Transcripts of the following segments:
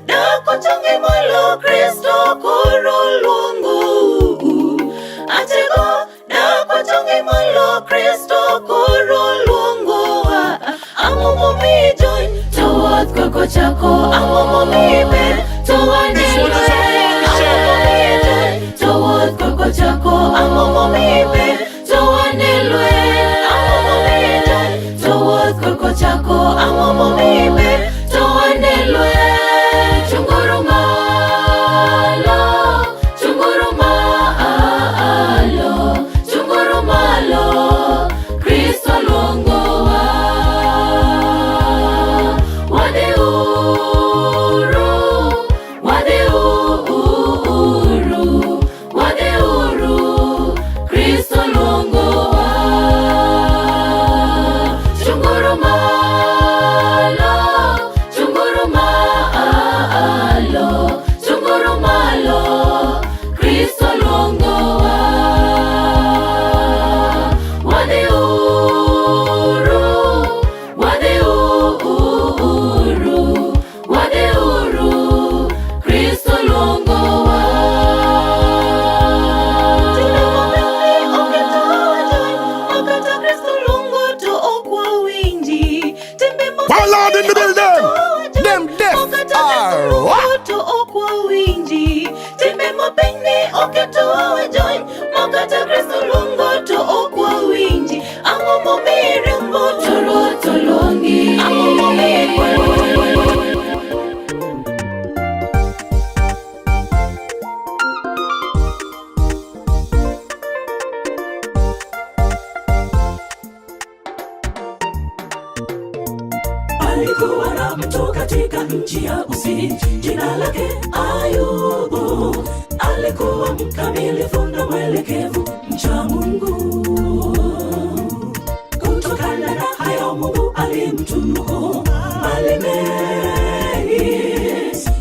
dako changi malo Kristo koro luongo. Atego dako changi malo Kristo koro luongo. Ang'o momi join to wuoth koko chako. Ang'o momi be to wanelwe. Ang'o momi join to wuoth koko chako. Ang'o momi be to wanelwe. Ang'o momi join to wuoth koko chako. Ang'o momi be to wanelwe. Chunguru malo, chunguru malo, chunguru malo, Kristo luongowa. Wadeuru, wadeuru, wadeuru, Kristo luongowa. Chunguru malo, chunguru malo, chunguru malo, Kristo luongowa. Wadeuru, wadeuru, wadeuru, Kristo luongowa. Tina mapembe oketowa joy, makata Kristo luongo to okwa winji. Tembe One Lord in the building. Them deaf are what? to okwa winji. Tembe mapembe oketowa joy, makata Kristo luongo to okwa winji. Ang'o momi rembo to luongi. Ang'o momi Alikuwa na mtu katika nchi ya Usi, jina lake Ayubu. Alikuwa mkamilifu na mwelekevu, mcha Mungu. Kutokana na hayo Mungu alimtunuku mali mengi,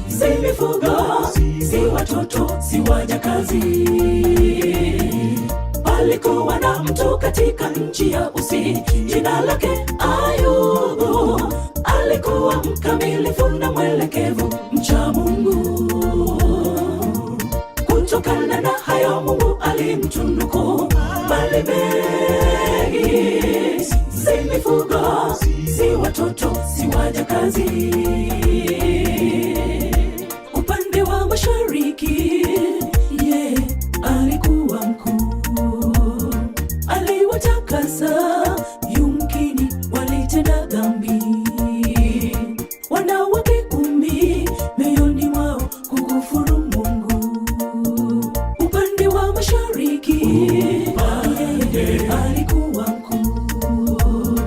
si mifugo, si watoto, si wajakazi. Alikuwa na mtu katika nchi ya Usi, jina lake Ayubu. Alikuwa mkamilifu na mwelekevu, mcha Mungu. Kutokana na hayo Mungu alimtunuku mali mengi, si mifugo, si watoto, si wajakazi. Upande wa mashariki, alikuwa mkuu. Aliwatakasa, yumkini walitenda dhambi. Wanawake 10 mioyoni mwao kukufuru Mungu. Upande wa mashariki, alikuwa mkuu.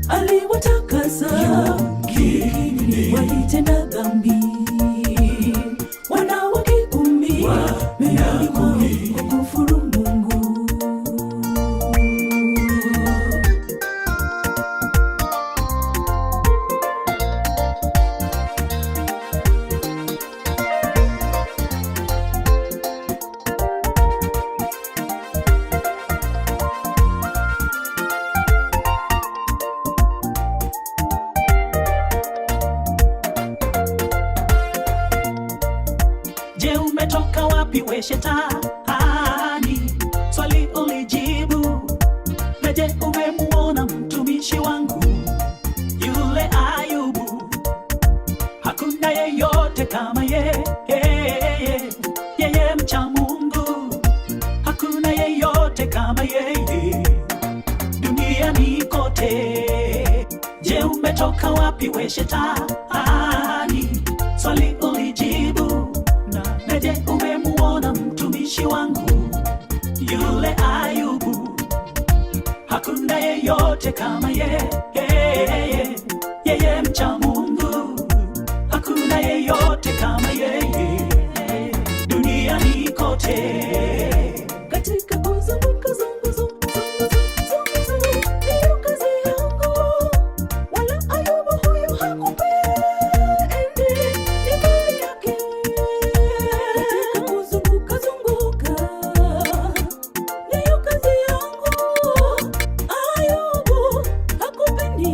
Aliwatakasa, yumkini walitenda dhambi. Wanawake 10 mioyoni mwao kukufuru Mungu. Je, umetoka wapi we shetani? Swali ulijibu. Na je, umemuona mtumishi wangu yule Ayubu? Hakuna yeyote kama yeye, yeye mcha Mungu. Hakuna yeyote kama yeye duniani kote. Je, umetoka wapi we shetani? Swali ulijibu. Na je, umemuona mtumishi wangu yule Ayubu? Hakuna yeyote kama yeye, yeye mcha Mungu. Hakuna yeyote kama yeye duniani kote. Katika kuzunguka ndiyo kazi yangu, wala Ayubu huyu hakupendi, ni mali yake. Katika kuzunguka ndiyo kazi yangu, Ayubu hakupendi,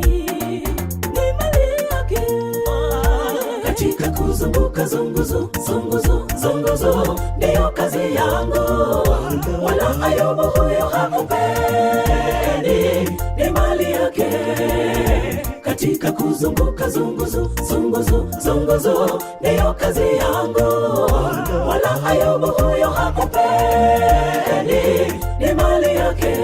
ni mali yake. Katika kuzunguka kuzunguka zunguzu zunguzu zunguzu ndiyo kazi yangu. Wala Ayubu huyo hakupendi, ni mali yake. Katika kuzunguka zunguzu zunguzu zunguzu ndiyo kazi yangu. Wala Ayubu huyo hakupendi, ni mali yake.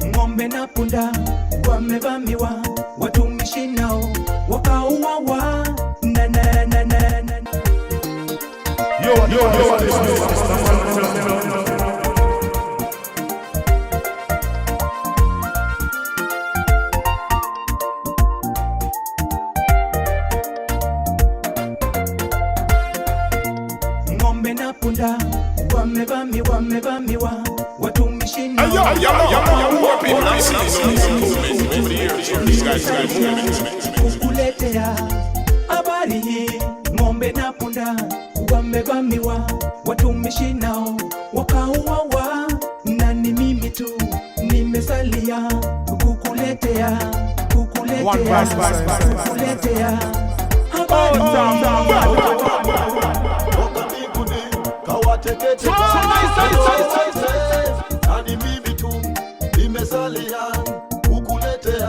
Ng'ombe na punda wamevamiwa, watumishi nao wakauawa. Na na na na na. Ng'ombe na punda wamevamiwa, watumishi nao kukuletea habari hii. Ng'ombe na punda wamevamiwa, watumishi nao wakauawa, na ni mimi tu nimesalia kukuletea habari. Nani mimi tu nimesalia kukuletea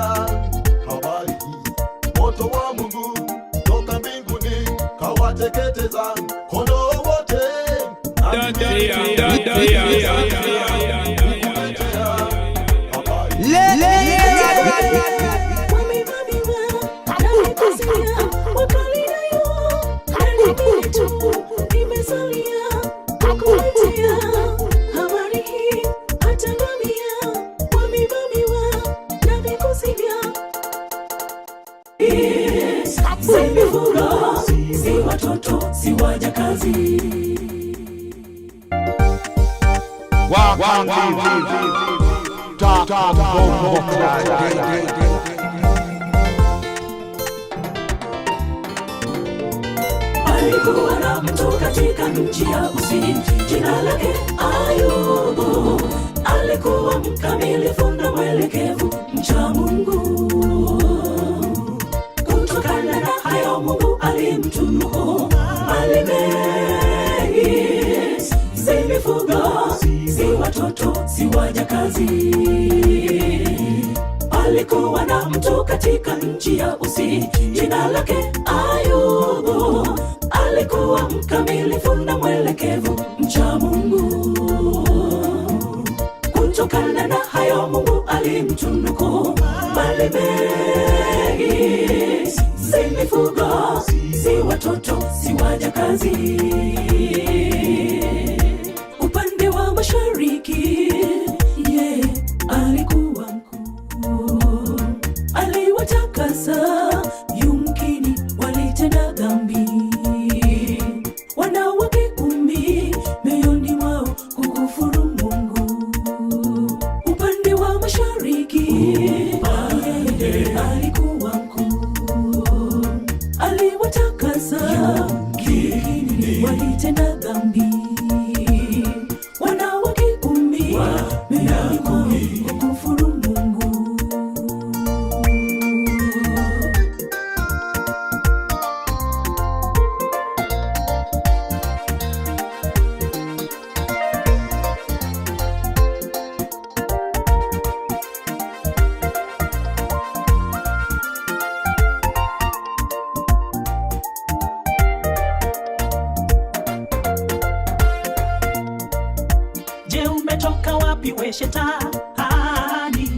habari hii. Moto wa Mungu toka mbinguni kawateketeza kondoo wote. Si watoto, si wajakazi. Alikuwa na mtu katika nchi ya Usi, jina lake Ayubu. Alikuwa mkamilifu na mwelekevu, mcha Mungu. Kutokana na hayo Mungu alimtunuku mali mengi. Si mifugo, si watoto, si wajakazi. Alikuwa na mtu katika nchi ya Usi, jina lake Ayubu. Alikuwa mkamilifu na mwelekevu, mcha Mungu. Kutokana na hayo Mungu alimtunuku mali mengi. Si mifugo, si watoto, si wajakazi. Upande wa mashariki, alikuwa mkuu. Aliwatakasa, yumkini walitenda dhambi. Wanawake 10 mioyoni mwao kukufuru Mungu. Upande wa mashariki, alikuwa mkuu. Aliwatakasa, yumkini walitenda dhambi. Wanawake 10 mioyoni mwao kukufuru Mungu. Je, umetoka wapi we Shetani?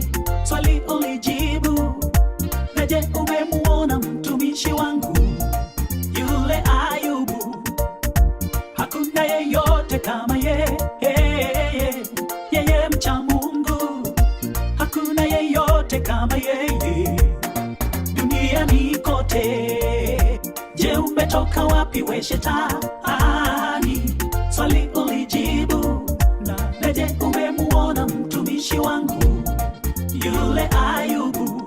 Swali ulijibu. Na je, umemuona mtumishi wangu yule Ayubu? Hakuna yeyote kama yeye mcha Mungu. Hakuna yeyote kama yeye duniani kote. Je, umetoka wapi we Shetani? Swali ulijibu. Na je, umemuona mtu mtumishi wangu yule Ayubu,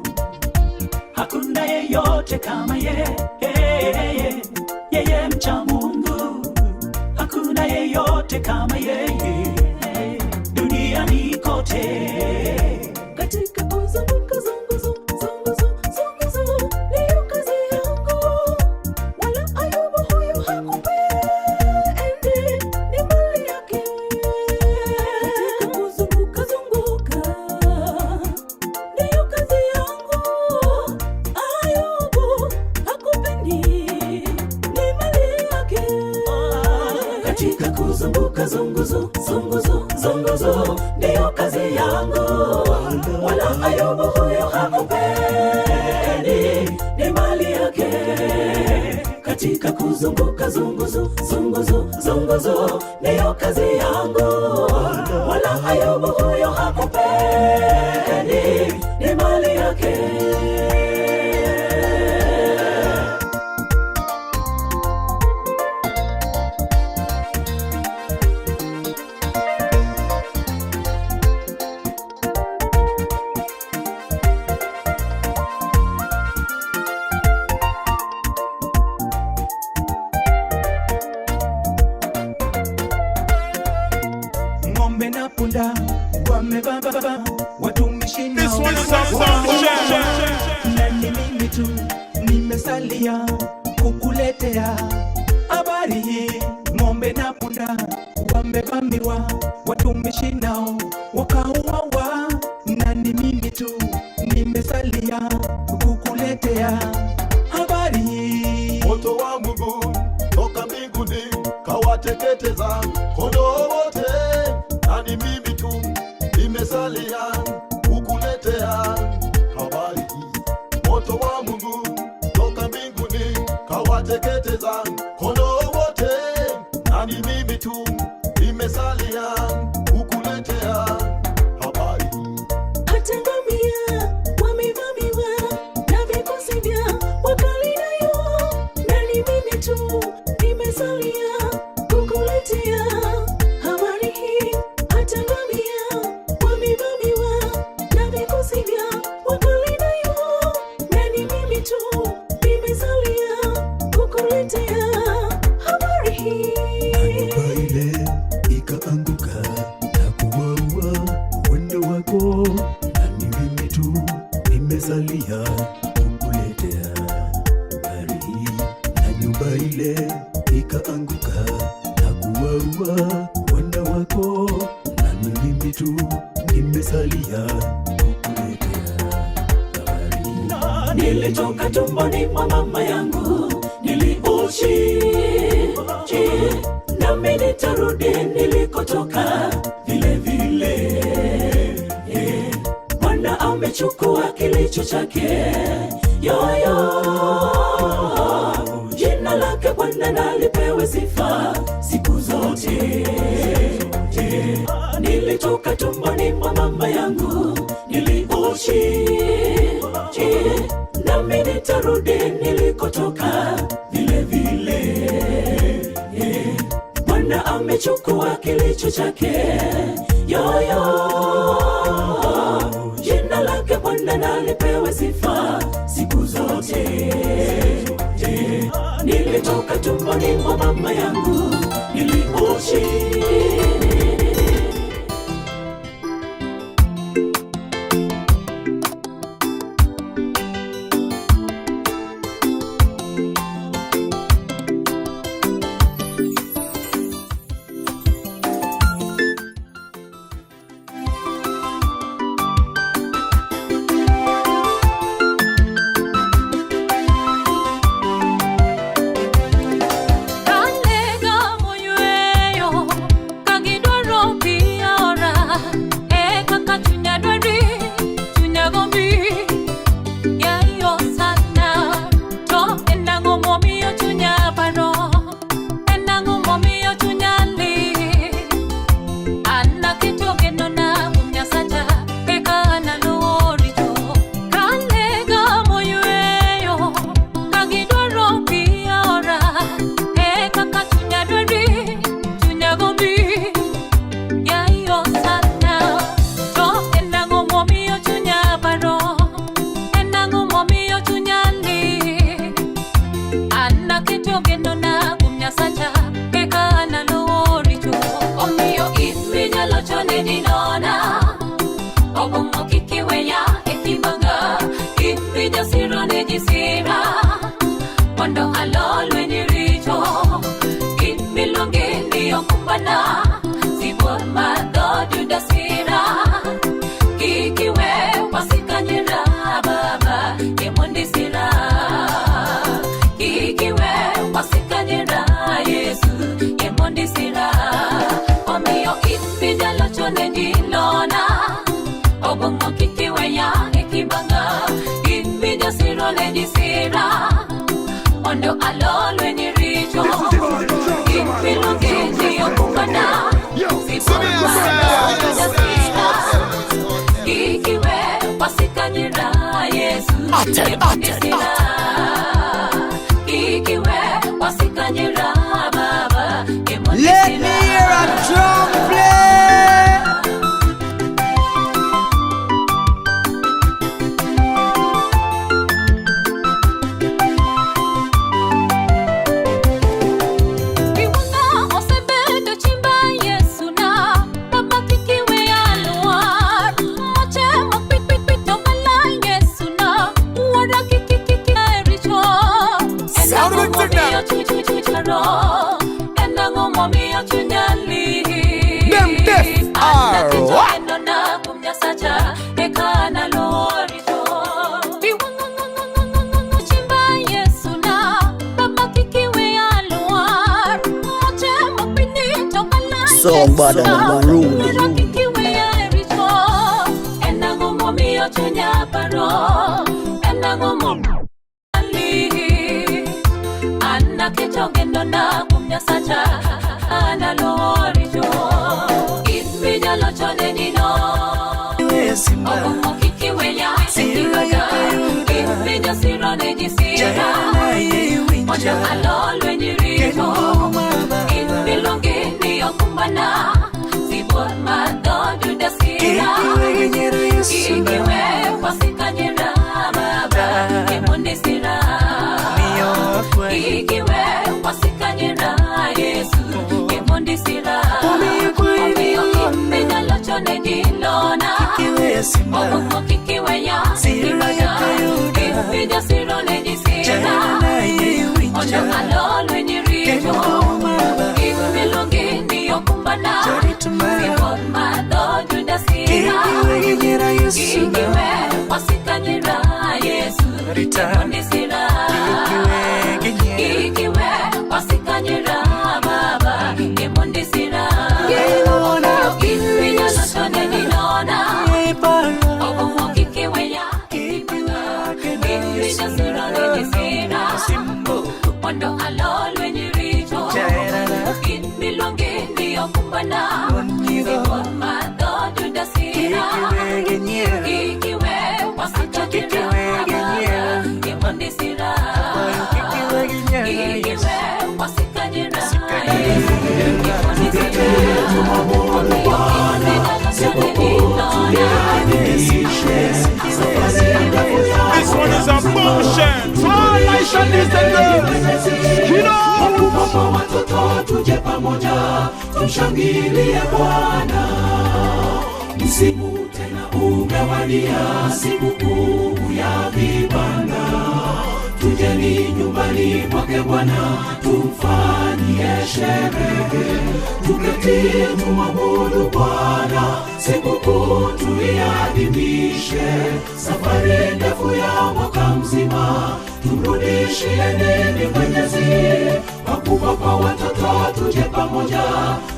hakuna yeyote kama yeye, yeye mcha Mungu, hakuna yeyote kama yeye duniani kote. Katika kuzunguka zunguzo ndiyo kazi yangu, wala Ayubu huyu hakupendi, ni mali yake. Katika kuzunguka ndiyo kazi yangu, Ayubu hakupendi, ni mali yake. Katika kuzunguka zunguzo ndiyo kazi yangu, wala Ayubu huyo hakupendi, ni mali yake. Katika kuzunguka zunguzo ndiyo kazi yangu, wala Ayubu huyo hakupendi, ni mali yake. Ng'ombe na punda wamebaba, watumishi na nani mimi tu nimesalia kukuletea habari hii. Ng'ombe na punda wamevamiwa, watumishi nao wakauawa, nani mimi tu nimesalia kukuletea habari hii. Moto wa Mungu toka mbinguni kawateketeza kondoo wote, nani mimi tu nimesalia kukuletea habari hii. Moto wa Mungu toka mbinguni kawateketeza kondoo wote, nani mimi tu nimesalia kukuletea habari hii. Hata ngamia wamevamiwa na vikosi vya Wakaldayo, nani mimi tu nimesalia kukuletea habari hii. Hata ngamia wamevamiwa na vikosi vya Wakaldayo, nani mimi tu nimesalia kukuletea habari hii. Nyumba ile ikaanguka na kuwaua wendo wako, nani mimi tu nimesalia kukuletea habari hii. Na nyumba ile ikaanguka na kuwaua wendo wako, nani mimi tu nimesalia kukuletea habari hii. Nilitoka tumboni mwa mama yangu niliuchi, nami nitarudi nilikotoka vile vile. Bwana amechukua kilicho chake, yoyo jina lake Bwana nalipewe sifa siku zote. Nilitoka tumboni mwa mama yangu niliuchi, nami nitarudi nilikotoka vile vile. Bwana amechukua kilicho chake, yoyo jina lake Bwana nalipewe sifa siku zote. Nilitoka tumboni mwa mama yangu niliuchi. Kalega moyueyo, kagi sirone jisira Ondo alolwe ni richo Ikilongeji yokumana Ikiwe wasikanyira Yesu Ikiwe wasikanyira Baba Let me hear a drum play. Them deaf are what? Song bad on the room. This one is a motion. Translation is the girl. You know. Watoto tuje pamoja tumshangilie Bwana. Msimu tena umewadia, sikukuu ya vibanda. Tujeni nyumbani mwake Bwana, tumfanyie sherehe. Tuketi tumwabudu Bwana, sikukuu tuiadhimishe. Safari ndefu ya mwaka mzima, tumrudishie nini Mwenyezi. Wakubwa kwa watoto tuje pamoja,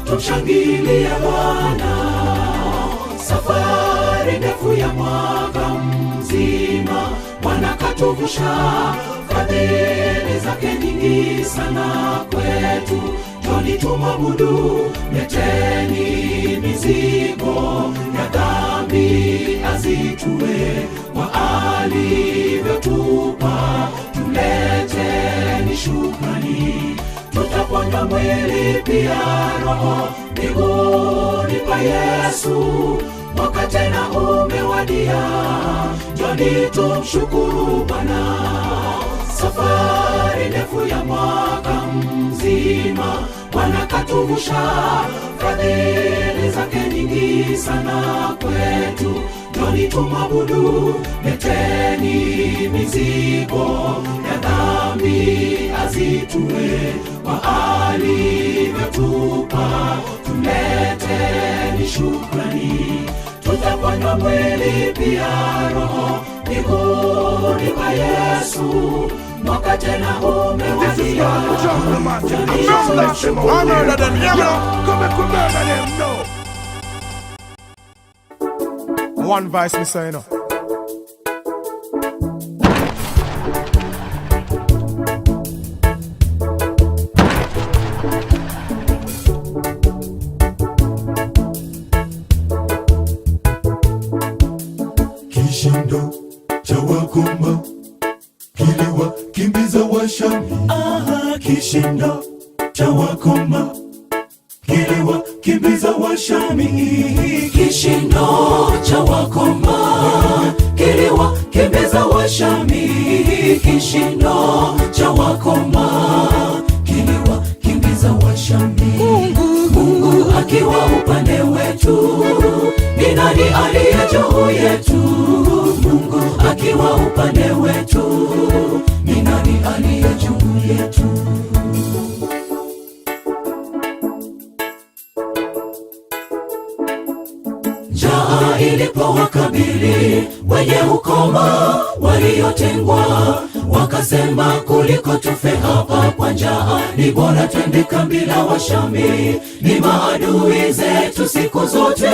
tumshangilie Bwana. Safari ndefu ya mwaka mzima, Bwana katuvusha. Fadhili zake nyingi sana kwetu, njoni tumwabudu. Leteni mizigo ya dhambi azitue, kwa alivyotupa tuleteni shukrani. Tutaponywa mwili pia roho mbinguni pa Yesu. Mwaka tena umewadia, njoni tumshukuru Bwana. Safari ndefu ya mwaka mzima, Bwana katuvusha. Fadhili zake nyingi sana kwetu, njoni tumwabudu. Leteni mizigo ya dhambi azitue, kwa alivyotupa tuleteni shukrani. Tutaponywa mwili pia roho mbinguni pa Yesu. Mwaka tena umewadia, one voice me say no. kishindo cha wakoma kiliwakimbiza Washami. Kishindo cha wakoma kiliwakimbiza Washami. Kishindo cha wakoma kiliwakimbiza Washami. Kishindo cha wakoma kiliwakimbiza Washami. Mungu akiwa upande wetu, ni nani aliye juu yetu? Mungu akiwa upande wetu, ni nani aliye juu yetu? Njaa ilipowakabili wenye ukoma waliotengwa, wakasema kuliko tufe hapa kwa njaa, ni bora twende kambi la Washami. Ni maadui zetu siku zote,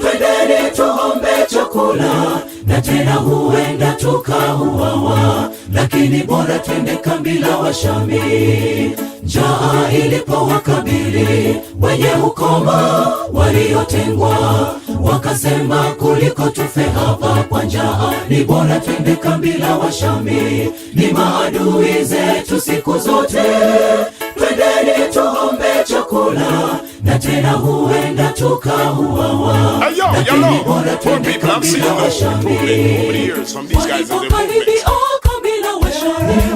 twendeni tuombe chakula, na tena huenda tukauawa, lakini bora twende kambi la Washami. Njaa ilipowakabili wenye ukoma waliotengwa, wakasema kuliko tufe hapa kwa njaa, ni bora twende kambi la Washami. Ni maadui zetu siku zote, twendeni tuombe chakula, na tena huenda tukauawa, lakini bora twende kambi la Washami.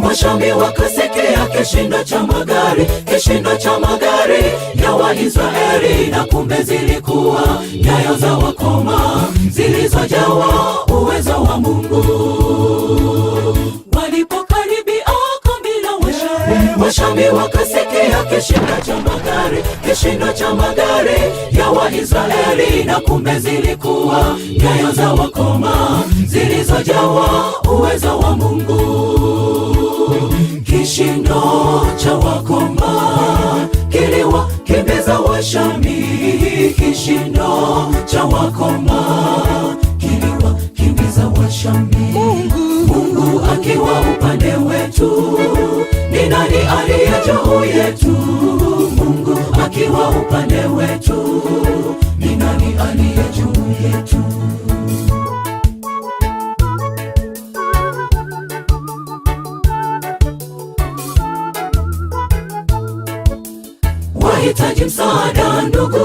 Washami wakasikia kishindo cha magari, kishindo cha magari ya Waisraeli, na kumbe zilikuwa nyayo za wakoma zilizojawa uwezo wa Mungu. Walipokaribia kambi la Washami, Washami wakasikia kishindo cha magari, kishindo cha magari ya Waisraeli, na kumbe zilikuwa nyayo za wakoma zilizojawa uwezo wa Mungu. Kishindo cha wakoma kiliwakimbiza Washami. Kishindo cha wakoma kiliwakimbiza Washami. Mungu akiwa upande wetu, ni nani aliye juu yetu? Mungu akiwa upande wetu, ni nani aliye juu yetu? Wahitaji msaada ndugu,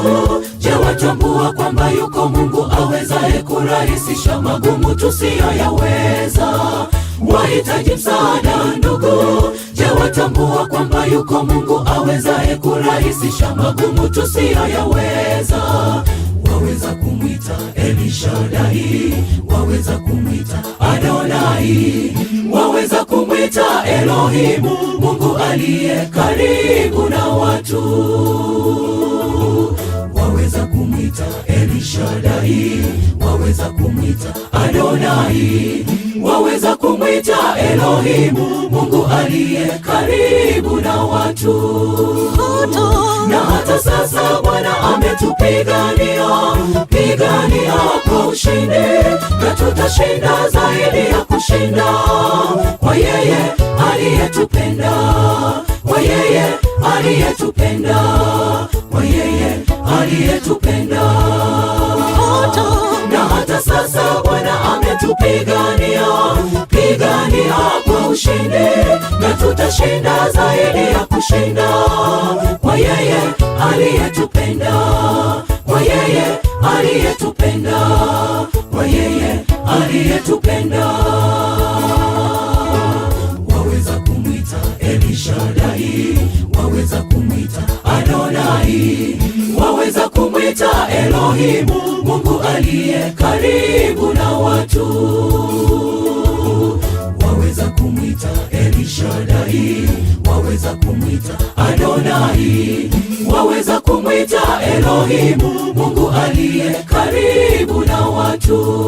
je, watambua kwamba yuko Mungu awezaye kurahisisha magumu tusiyoyaweza? Wahitaji msaada ndugu, je, watambua kwamba yuko Mungu awezaye kurahisisha magumu tusiyoyaweza? Waweza kumwita Elishadai, waweza kumwita Adonai, waweza kumwita Elohimu, Mungu aliye karibu na watu. Waweza kumwita Elishadai, waweza kumwita Adonai, waweza kumwita Elohimu, Mungu aliye karibu na watu. Na hata sasa Bwana ametupigania, pigania kwa ushindi, na tutashinda zaidi ya kushinda, kwa yeye aliyetupenda, kwa yeye aliyetupenda, kwa yeye aliyetupenda. Na hata sasa Bwana ametupigania, pigania kwa ushindi, na tutashinda zaidi ya kushinda, kwa yeye aliyetupenda, kwa yeye aliyetupenda, kwa yeye aliyetupenda. Waweza kumwita Elishadai, waweza kumwita Adonai, waweza kumwita Elohimu, Mungu aliye karibu na watu. Waweza kumwita Elishadai, waweza kumwita Adonai, waweza kumwita Elohimu, Mungu aliye karibu na watu.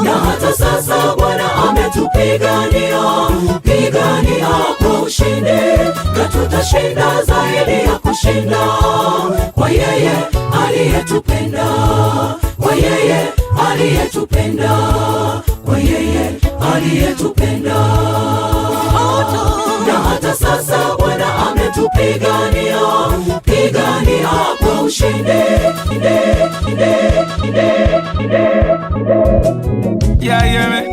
Na hata sasa Bwana ametupigania, pigania kwa ushindi, na tutashinda zaidi ya kushinda, kwa yeye aliyetupenda, kwa yeye aliyetupenda, kwa yeye aliyetupenda. Na hata sasa Bwana ametupigania, pigania kwa ushindi, Yeah, yeah, man.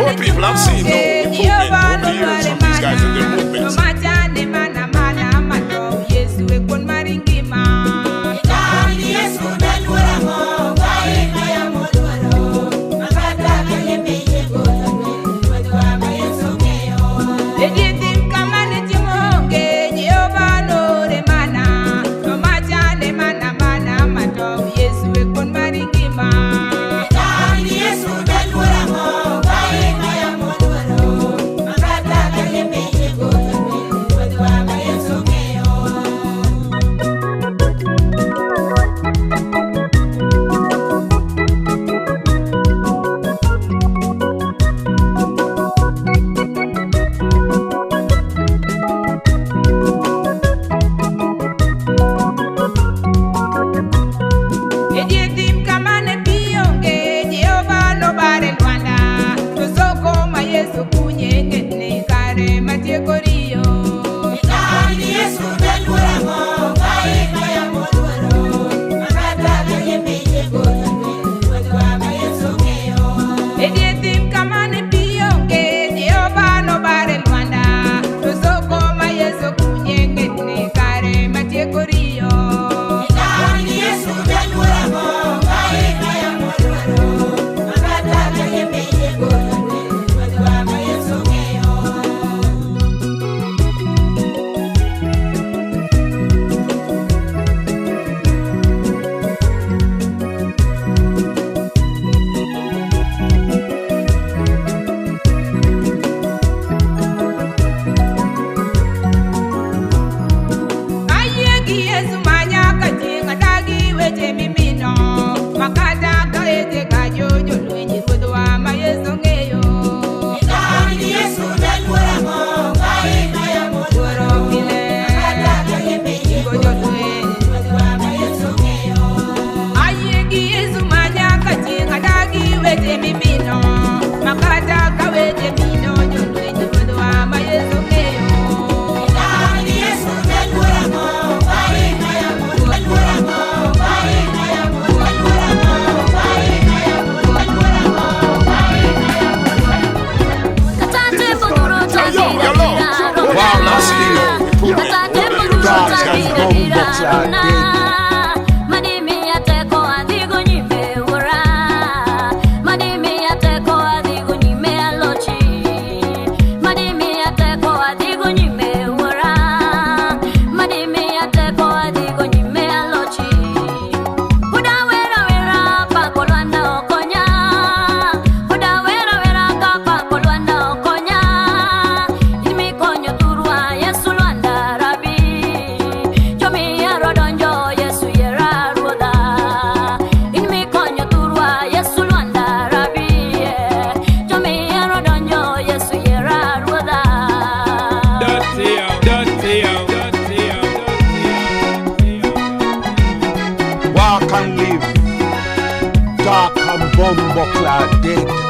Poor people, I've seen no improvement over the years from these guys and their movements. Bumbo Cloud dead.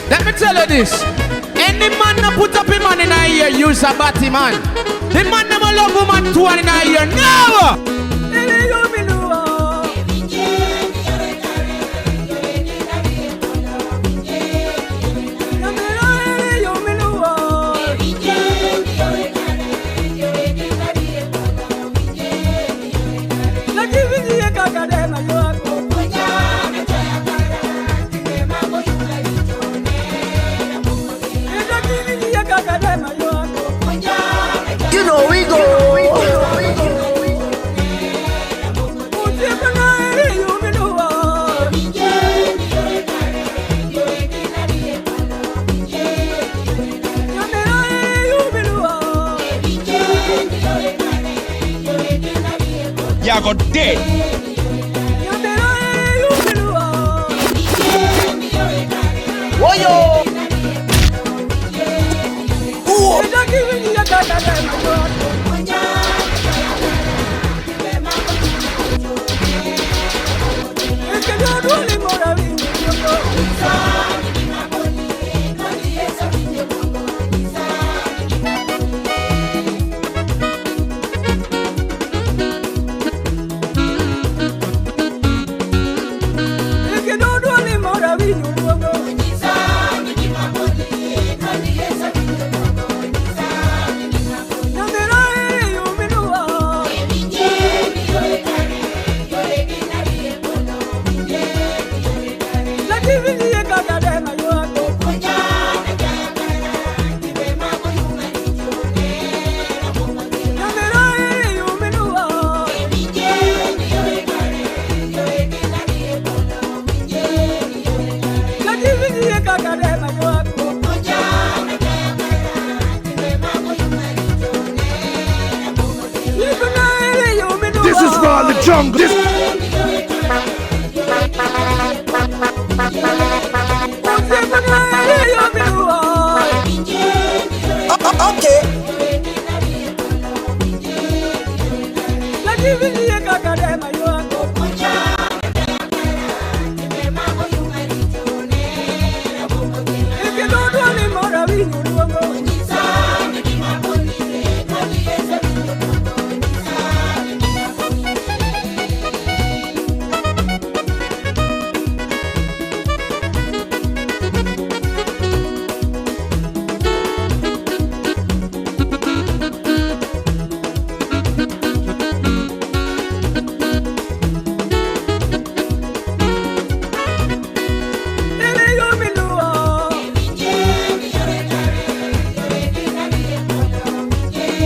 Let me tell you this. Any man that put up a man in a ear, use a batty man. The man never love woman two in a ear. No! You know we go. You got dead. Oh yo. This is for the jungle. Okay.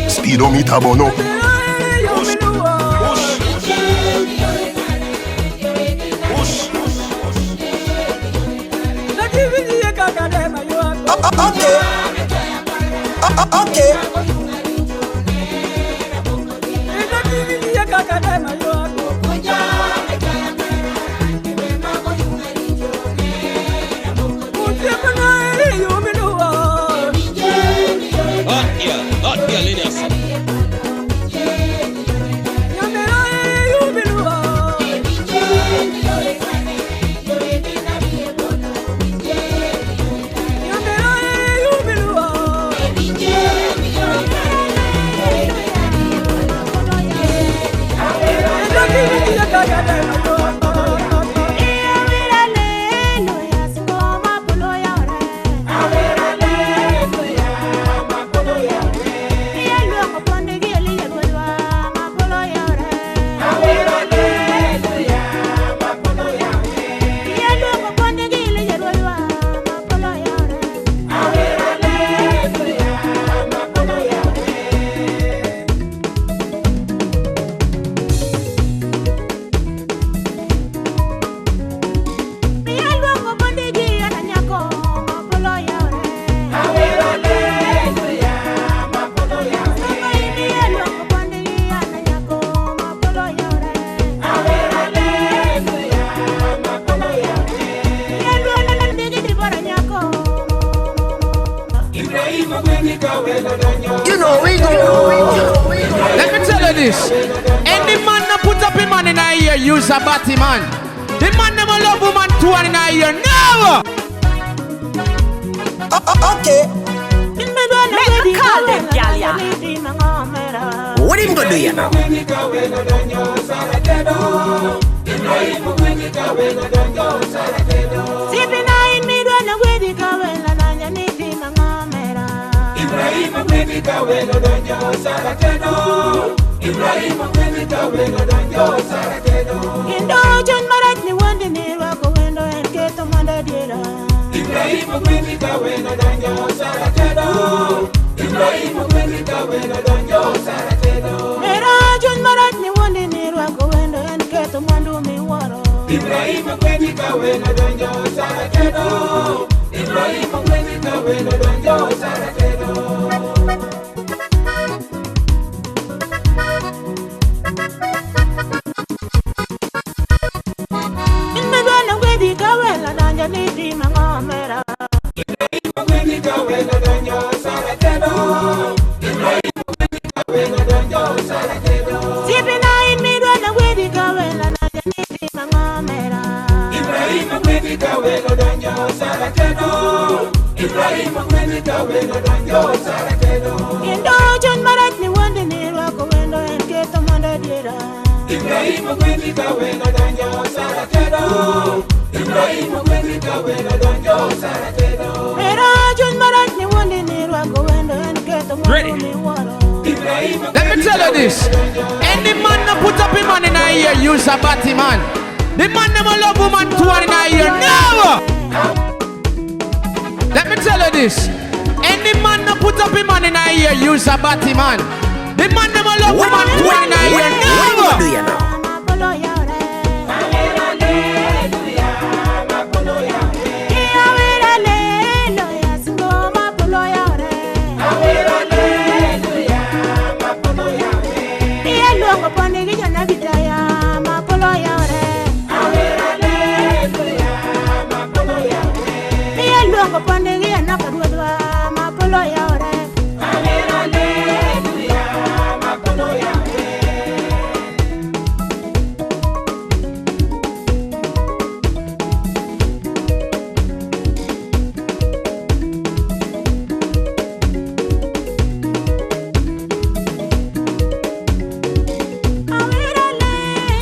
Speedometer bono. Okay. Okay. You know we go. Let me tell you this. Any man that put up him man in a ear, use a batty man. The man never love woman two and in a ear, never. Okay. Make a call them, gal, yeah. What him gonna do you now? Let me tell you this. Any man that put up him man in a ear, use a batty man. The man never love woman two and in a ear, never. Let me tell you this. Any man that put up him man in a ear, use a batty man. The man never love woman two and in a ear, never. luongo poni gi jona vitaya mapolo yaore. Miya luongo poni gi anaka ruodhwa mapolo yaore. Awirale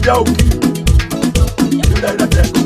Yauki Yudaira Teko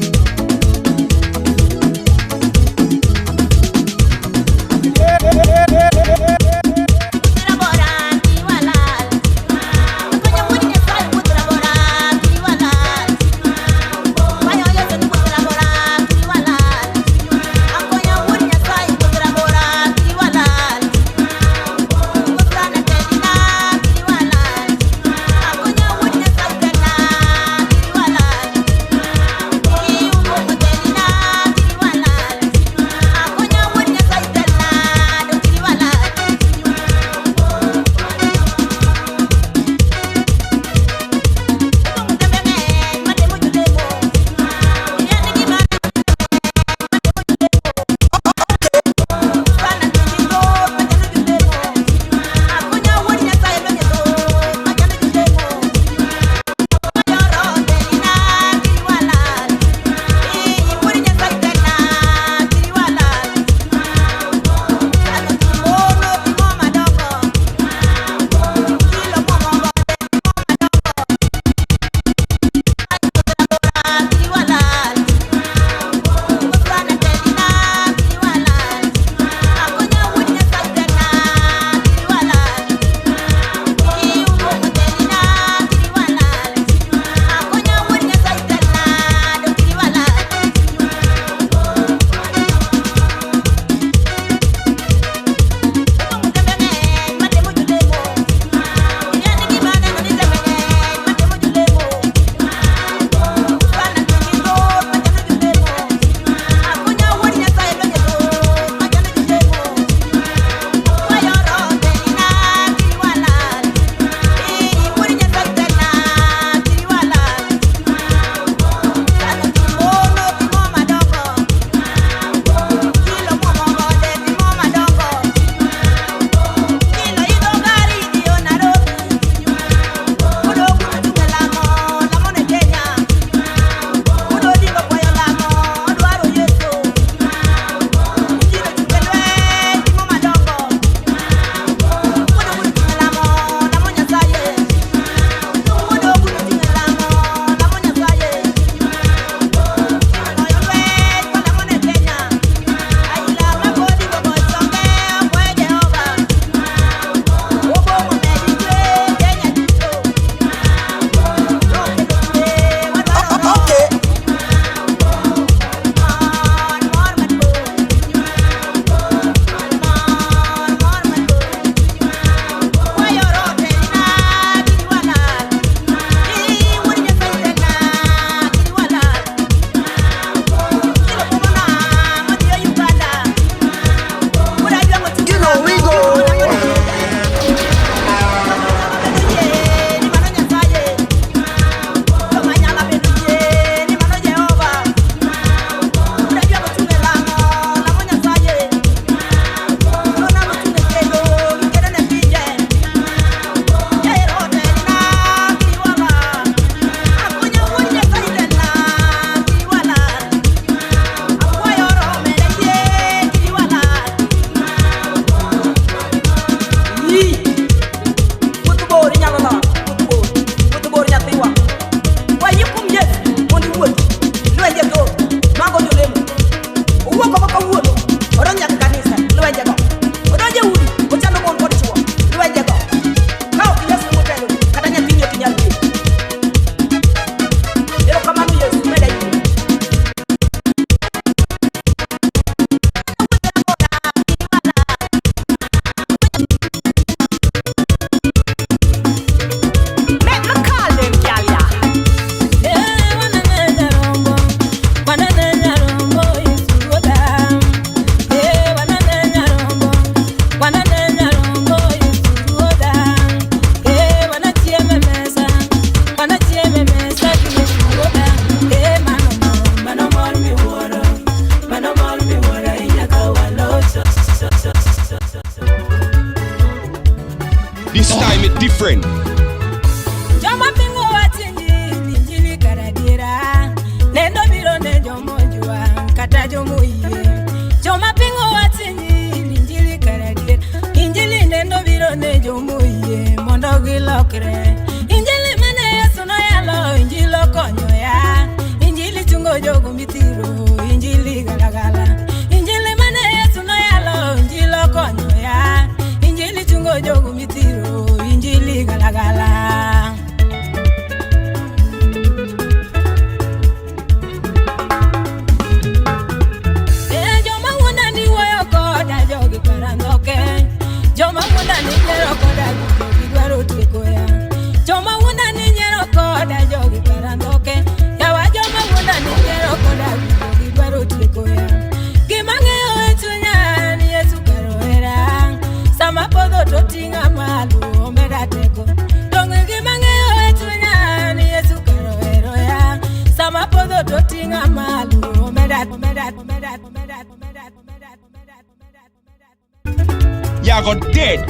Ya got dead.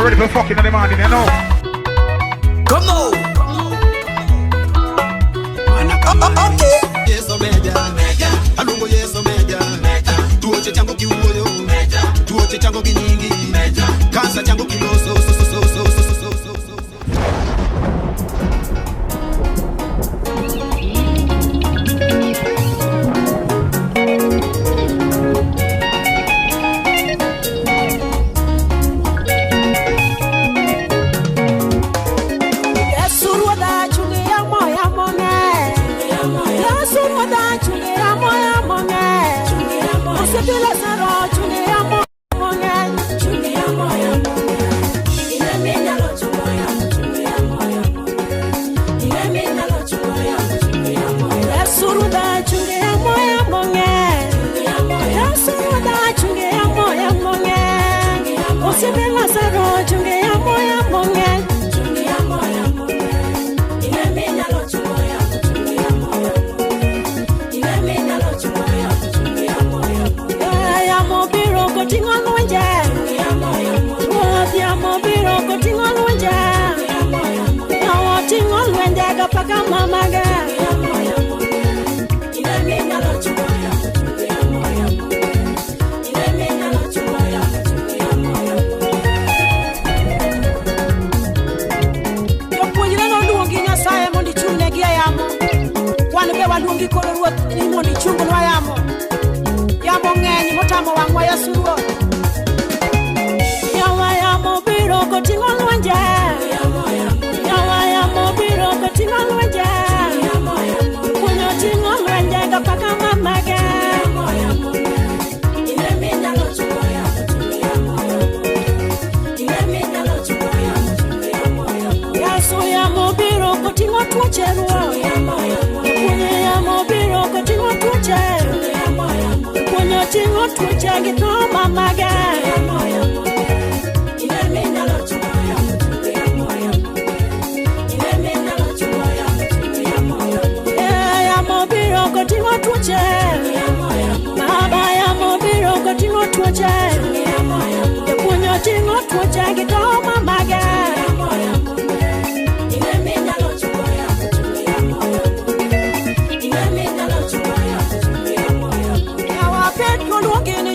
Ready for fucking in the morning, you know. Come on. Okay. Yeso meja, alungo yeso meja, tuoche chango kiuoyo, tuoche chango kinyingi, kansa chango kiloso,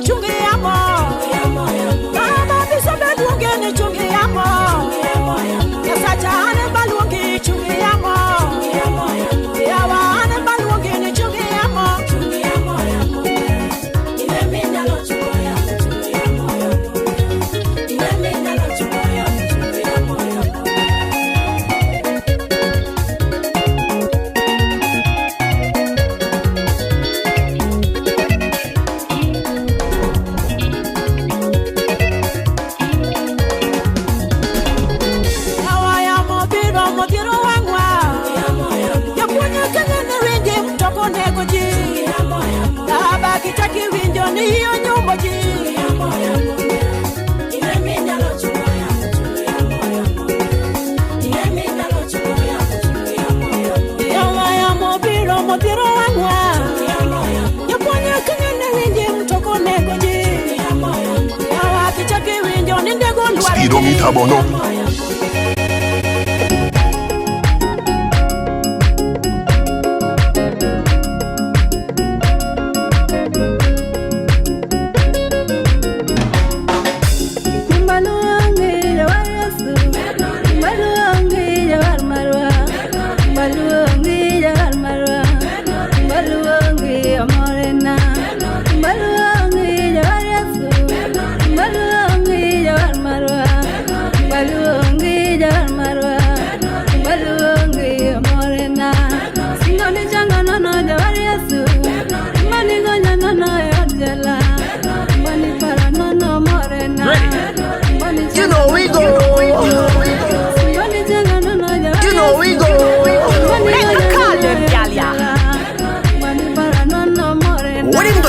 Chungi ya mo hiyo nyumba ji Motiro wangwa Yaponya kinyene winje mtoko nego ji Yawa kichaki winjo nindego ndwara Speedo mitabono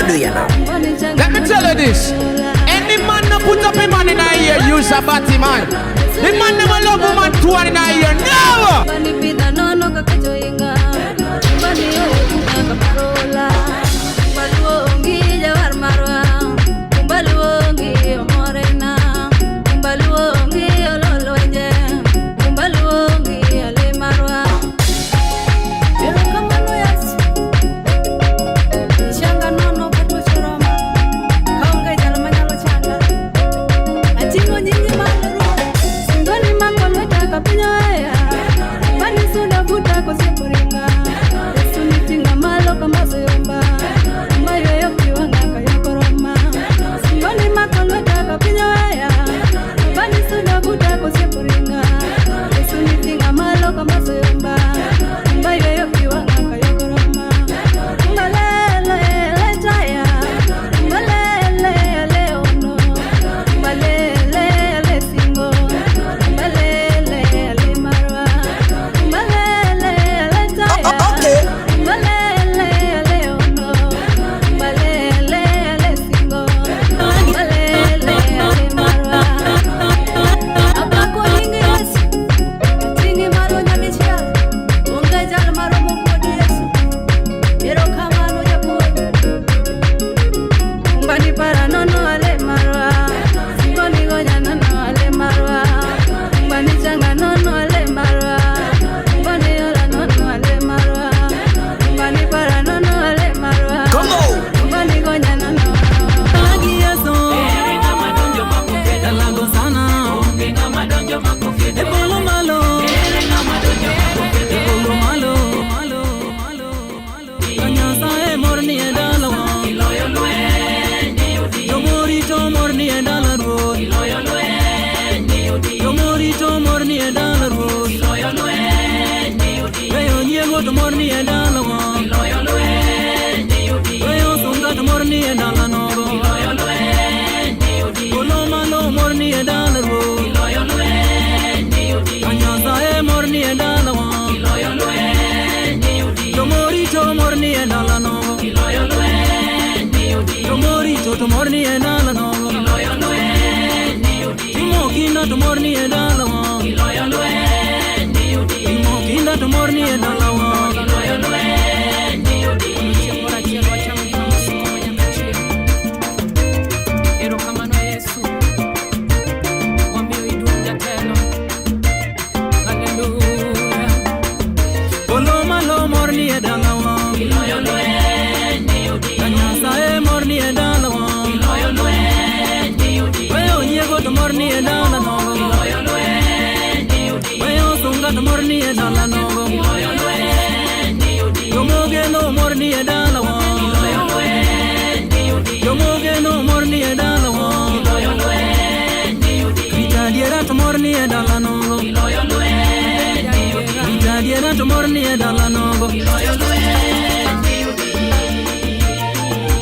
Let me tell you this. Any man no put up a man in a ear, use a batty man. The man never love woman 2 in a ear, never.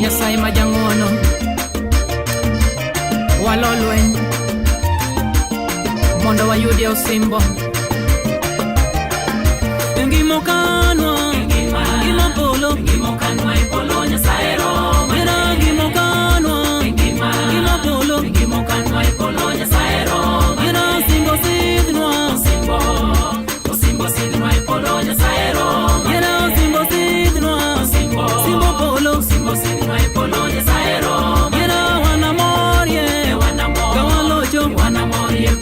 Nyasai majangono walolwen mondo wayudi osimbo ngimokanwa ngimopolo ngimokanwa ipolo nyasaero mera ngimokanwa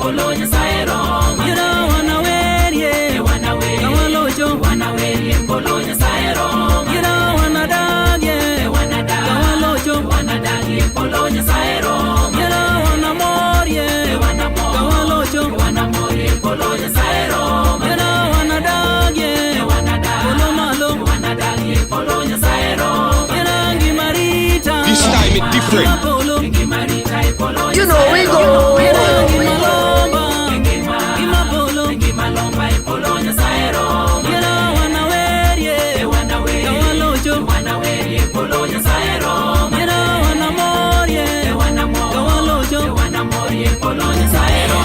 polonya saero Yera wanawerie Kawalocho wanawerie polonya saero Yera wanadagye Kawalocho wanadagi polonya saero Yera wanamorie Kawalocho wanamorie polonya saero Yera wanadagye Polomalo wanadagi polonya saero Yera ngimarita This time it different. ngimarita polonya You know we go. Yera ngimalomba ngimalomba polonya saero Yera wanawerie Kawalocho wanawerie polonya saero Yera wanamorie Kawalocho wanamorie polonya saero